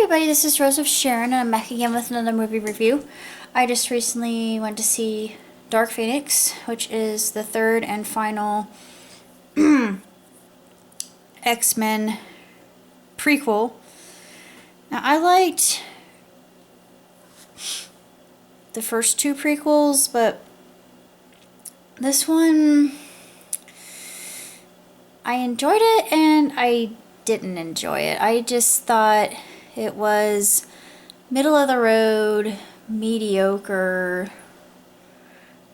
everybody, this is Rose of Sharon, and I'm back again with another movie review. I just recently went to see Dark Phoenix, which is the third and final X-Men prequel. Now, I liked the first two prequels, but this one, I enjoyed it and I didn't enjoy it. I just thought it was middle of the road, mediocre,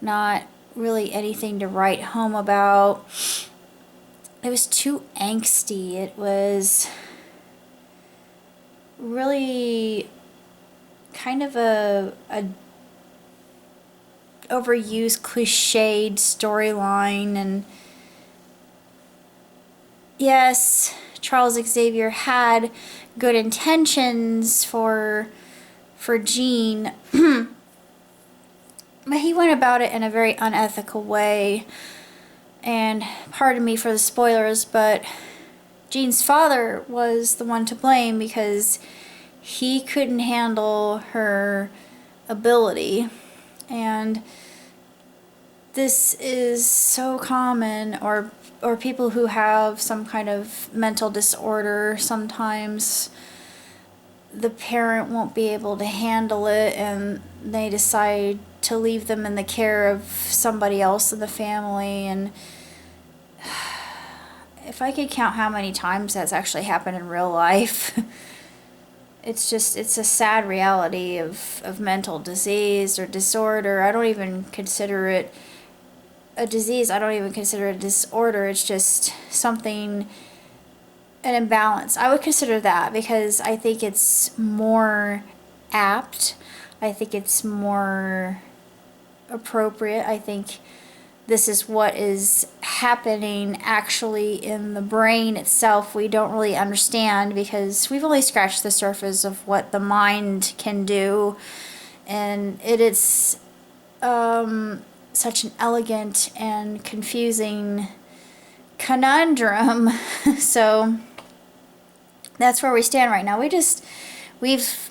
not really anything to write home about. It was too angsty. It was really kind of a overused, cliched storyline. And yes, Charles Xavier had good intentions for Jean, but he went about it in a very unethical way. And pardon me for the spoilers, but Jean's father was the one to blame because he couldn't handle her ability. And this is so common, or people who have some kind of mental disorder. Sometimes the parent won't be able to handle it and they decide to leave them in the care of somebody else in the family. And if I could count how many times that's actually happened in real life, it's a sad reality of mental disease or disorder. I don't even consider it a disease. I don't even consider it a disorder. It's just something, an imbalance. I would consider that because I think it's more apt. I think it's more appropriate. I think this is what is happening actually in the brain itself. We don't really understand because we've only scratched the surface of what the mind can do, and it is such an elegant and confusing conundrum. So that's where we stand right now. We've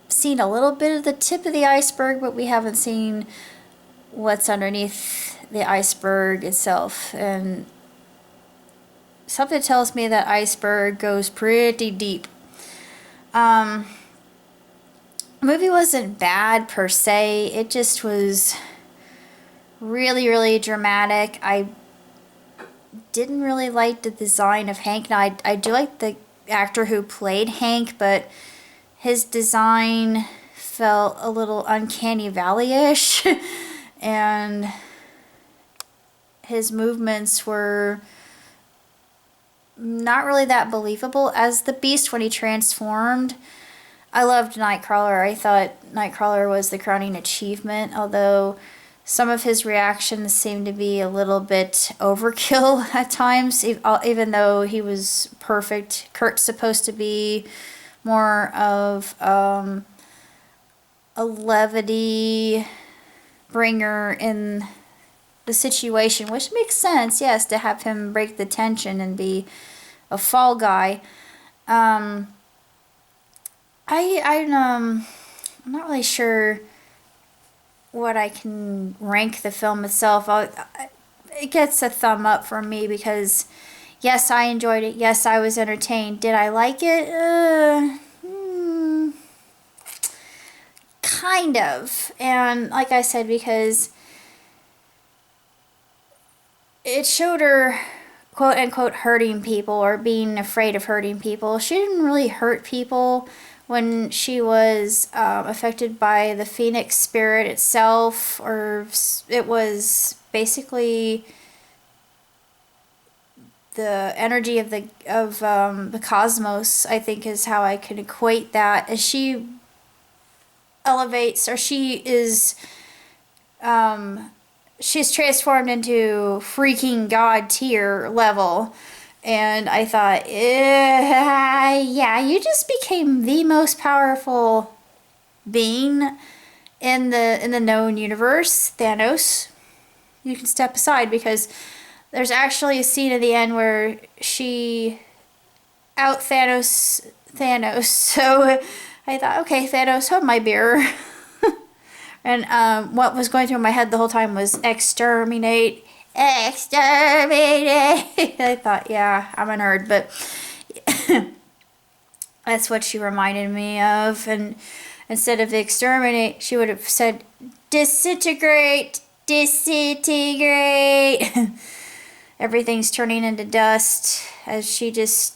seen a little bit of the tip of the iceberg, but we haven't seen what's underneath the iceberg itself. And something tells me that iceberg goes pretty deep. The movie wasn't bad per se. It just was really, really dramatic. I didn't really like the design of Hank. Now, I do like the actor who played Hank, but his design felt a little uncanny valley-ish. And his movements were not really that believable as the Beast when he transformed. I loved Nightcrawler. I thought Nightcrawler was the crowning achievement, although some of his reactions seemed to be a little bit overkill at times, even though he was perfect. Kurt's supposed to be more of a levity bringer in the situation, which makes sense, yes, to have him break the tension and be a fall guy. I'm not really sure what I can rank the film itself. It gets a thumb up from me because yes, I enjoyed it. Yes, I was entertained. Did I like it? Kind of. And like I said, because it showed her quote unquote hurting people or being afraid of hurting people. She didn't really hurt people when she was affected by the Phoenix spirit itself, or it was basically the energy of the cosmos, I think, is how I could equate that. As she elevates, or she's transformed into freaking god tier level. And I thought, yeah, you just became the most powerful being in the known universe. Thanos, you can step aside, because there's actually a scene at the end where she out Thanos Thanos. So I thought, okay, Thanos, hold my beer. And what was going through my head the whole time was exterminate, exterminate. I thought, yeah, I'm a nerd, but that's what she reminded me of. And instead of exterminate, she would have said disintegrate, disintegrate. Everything's turning into dust as she just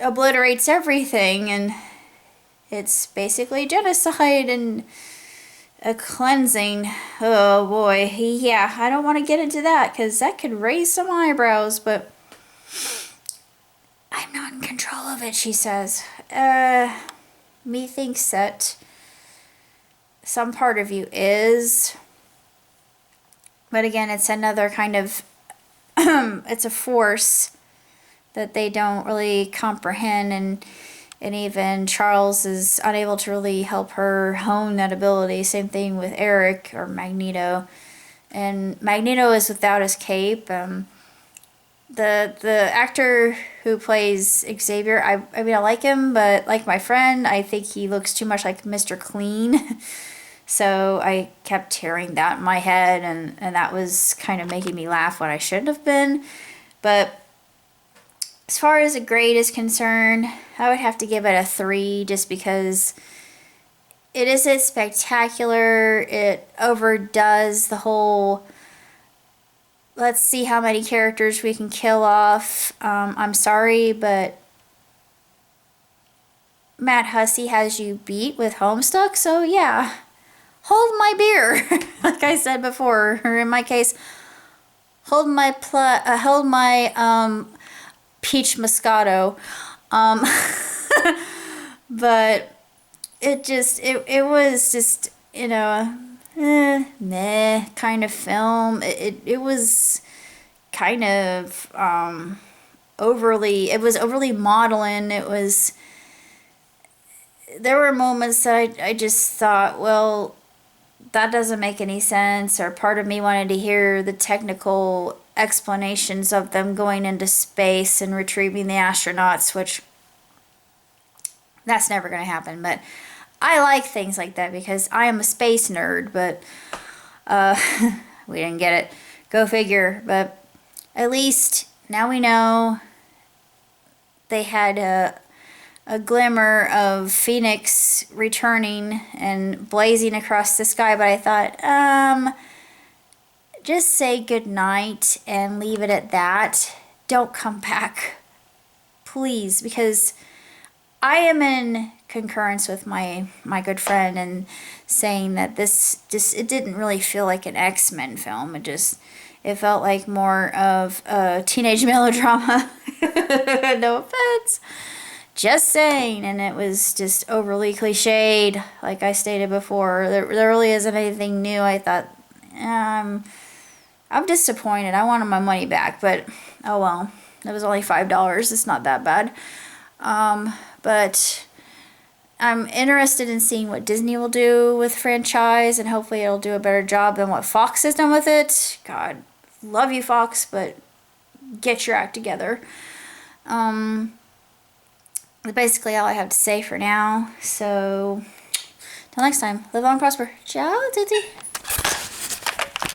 obliterates everything, and it's basically genocide and a cleansing. Oh boy, yeah, I don't want to get into that because that could raise some eyebrows, but I'm not in control of it, she says. Methinks that some part of you is, but again, it's another kind of, it's a force that they don't really comprehend, and even Charles is unable to really help her hone that ability. Same thing with Eric or Magneto. And Magneto is without his cape. The actor who plays Xavier, I mean, I like him, but like my friend, I think he looks too much like Mr. Clean. So I kept hearing that in my head, and that was kind of making me laugh when I shouldn't have been. But as far as a grade is concerned, I would have to give it a 3 just because it isn't spectacular. It overdoes the whole, let's see how many characters we can kill off. I'm sorry, but Matt Hussey has you beat with Homestuck, so yeah. Hold my beer, like I said before, or in my case, hold my peach Moscato. But it was just, meh kind of film. It was kind of overly modeling. There were moments that I just thought, well, that doesn't make any sense, or part of me wanted to hear the technical explanations of them going into space and retrieving the astronauts, which that's never going to happen. But I like things like that because I am a space nerd, but we didn't get it. Go figure. But at least now we know they had a glimmer of Phoenix returning and blazing across the sky, but I thought, just say goodnight and leave it at that. Don't come back, please, because I am in concurrence with my good friend and saying that it didn't really feel like an X-Men film. It felt like more of a teenage melodrama. No offense. Just saying, and it was just overly cliched, like I stated before. There really isn't anything new. I thought, I'm disappointed. I wanted my money back, but oh well. It was only $5. It's not that bad. But I'm interested in seeing what Disney will do with franchise, and hopefully it'll do a better job than what Fox has done with it. God, love you, Fox, but get your act together. That's basically all I have to say for now. So, till next time, live long and prosper. Ciao, Titi.